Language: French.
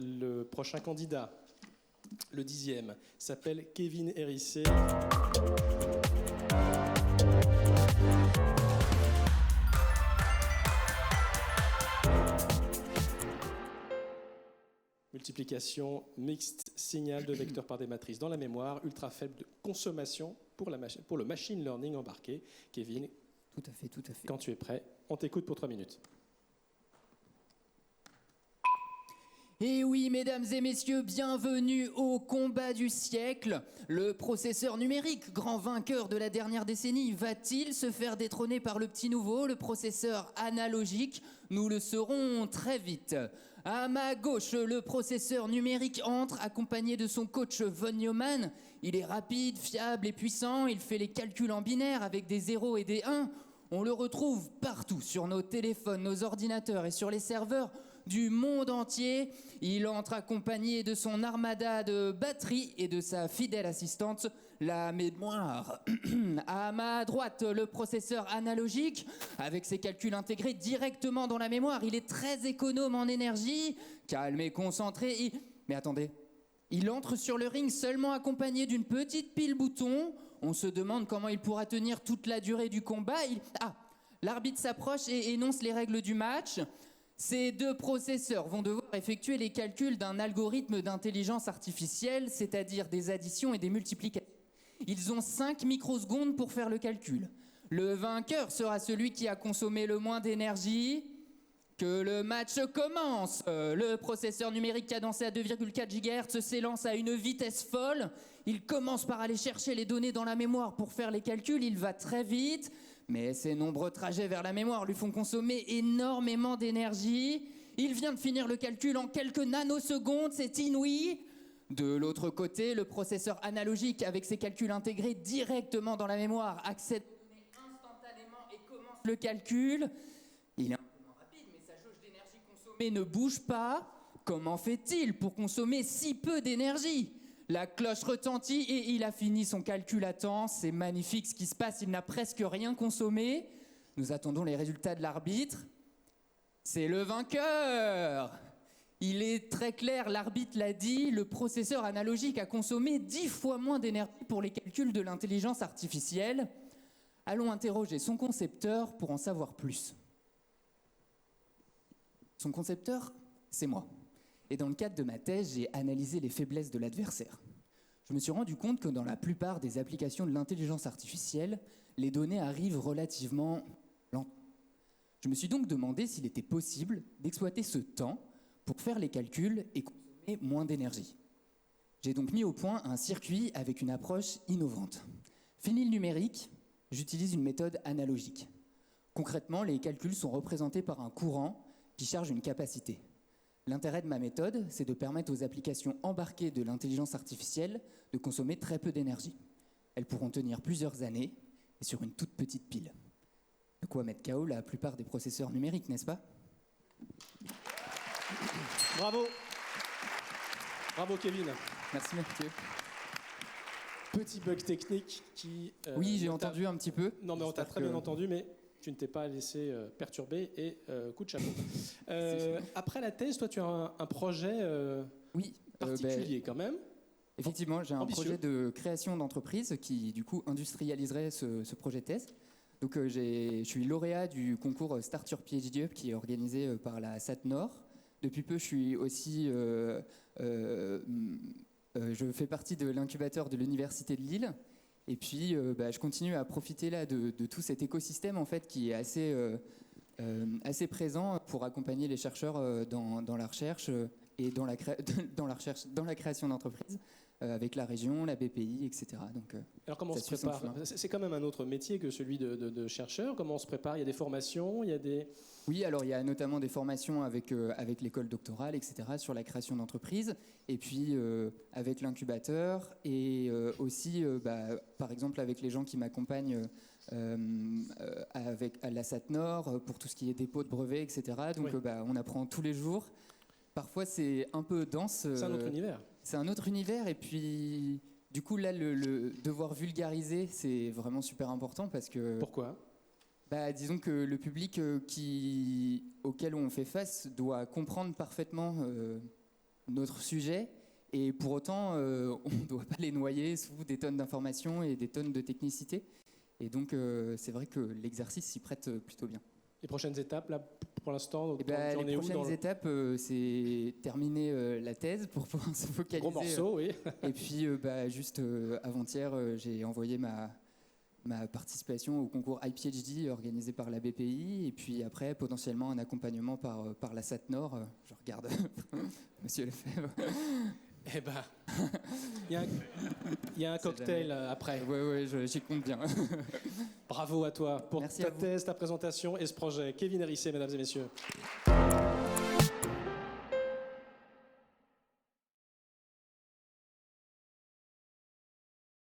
Le prochain candidat, le 10e, s'appelle Kevin Hérissé. Multiplication mixte, signal de vecteurs par des matrices dans la mémoire, ultra faible de consommation pour le machine learning embarqué. Kevin, tout à fait. Quand tu es prêt, on t'écoute pour 3 minutes. Et oui, mesdames et messieurs, bienvenue au combat du siècle. Le processeur numérique, grand vainqueur de la dernière décennie, va-t-il se faire détrôner par le petit nouveau, le processeur analogique? Nous le saurons très vite. À ma gauche, le processeur numérique entre, accompagné de son coach von Neumann. Il est rapide, fiable et puissant, il fait les calculs en binaire avec des 0 et des 1. On le retrouve partout, sur nos téléphones, nos ordinateurs et sur les serveurs du monde entier. Il entre accompagné de son armada de batterie et de sa fidèle assistante, la mémoire. À ma droite, le processeur analogique, avec ses calculs intégrés directement dans la mémoire. Il est très économe en énergie, calme et concentré. Mais attendez, il entre sur le ring seulement accompagné d'une petite pile bouton. On se demande comment il pourra tenir toute la durée du combat. L'arbitre s'approche et énonce les règles du match. Ces deux processeurs vont devoir effectuer les calculs d'un algorithme d'intelligence artificielle, c'est-à-dire des additions et des multiplications. Ils ont 5 microsecondes pour faire le calcul. Le vainqueur sera celui qui a consommé le moins d'énergie. Que le match commence. Le processeur numérique cadencé à 2,4 GHz s'élance à une vitesse folle. Il commence par aller chercher les données dans la mémoire pour faire les calculs. Il va très vite. Mais ses nombreux trajets vers la mémoire lui font consommer énormément d'énergie. Il vient de finir le calcul en quelques nanosecondes, c'est inouï. De l'autre côté, le processeur analogique, avec ses calculs intégrés directement dans la mémoire, accède aux données instantanément et commence le calcul. Il est un peu moins rapide, mais sa jauge d'énergie consommée ne bouge pas. Comment fait-il pour consommer si peu d'énergie ? La cloche retentit et il a fini son calcul à temps. C'est magnifique ce qui se passe, il n'a presque rien consommé. Nous attendons les résultats de l'arbitre. C'est le vainqueur! Il est très clair, l'arbitre l'a dit, le processeur analogique a consommé 10 fois moins d'énergie pour les calculs de l'intelligence artificielle. Allons interroger son concepteur pour en savoir plus. Son concepteur, c'est moi. Et dans le cadre de ma thèse, j'ai analysé les faiblesses de l'adversaire. Je me suis rendu compte que dans la plupart des applications de l'intelligence artificielle, les données arrivent relativement lentement. Je me suis donc demandé s'il était possible d'exploiter ce temps pour faire les calculs et consommer moins d'énergie. J'ai donc mis au point un circuit avec une approche innovante. Fini le numérique, j'utilise une méthode analogique. Concrètement, les calculs sont représentés par un courant qui charge une capacité. L'intérêt de ma méthode, c'est de permettre aux applications embarquées de l'intelligence artificielle de consommer très peu d'énergie. Elles pourront tenir plusieurs années et sur une toute petite pile. De quoi mettre KO la plupart des processeurs numériques, n'est-ce pas ? Bravo. Bravo Kevin. Merci Mathieu. Petit bug technique qui... oui, j'ai entendu un petit peu. Non mais on t'a très bien entendu, mais tu ne t'es pas laissé perturber et coup de chapeau. Après la thèse, toi tu as un projet particulier quand même. Effectivement, j'ai un ambitieux. Projet de création d'entreprise qui du coup industrialiserait ce projet de thèse. Donc je suis lauréat du concours Start Your PhD Up qui est organisé par la SAT Nord. Depuis peu, je suis aussi... je fais partie de l'incubateur de l'Université de Lille. Et puis, je continue à profiter là de tout cet écosystème en fait, qui est assez présent pour accompagner les chercheurs dans la recherche et dans la création d'entreprises avec la région, la BPI, etc. Donc, alors comment on se prépare ? C'est quand même un autre métier que celui de chercheur. Comment on se prépare ? Il y a des formations, il y a des... Oui, alors il y a notamment des formations avec l'école doctorale, etc., sur la création d'entreprises, et puis avec l'incubateur, et aussi, par exemple, avec les gens qui m'accompagnent à la SAT Nord, pour tout ce qui est dépôt de brevets, etc. Donc oui. On apprend tous les jours. Parfois, c'est un peu dense. C'est un autre univers. C'est un autre univers, et puis, du coup, là, le devoir vulgariser, c'est vraiment super important, parce que... Pourquoi ? Disons que le public auquel on fait face doit comprendre parfaitement notre sujet. Et pour autant, on ne doit pas les noyer sous des tonnes d'informations et des tonnes de technicité. Et donc, c'est vrai que l'exercice s'y prête plutôt bien. Les prochaines étapes, là, pour l'instant, les prochaines étapes, c'est terminer la thèse pour pouvoir se focaliser. Gros morceau, oui. Et puis, juste avant-hier, j'ai envoyé ma participation au concours iPhD organisé par la BPI. Et puis après, potentiellement, un accompagnement par la SAT-Nord. Je regarde Monsieur Lefebvre. Eh ben, il y a un cocktail après. Oui, j'y compte bien. Bravo à toi pour ta thèse, ta présentation et ce projet. Kevin Hérissé, mesdames et messieurs.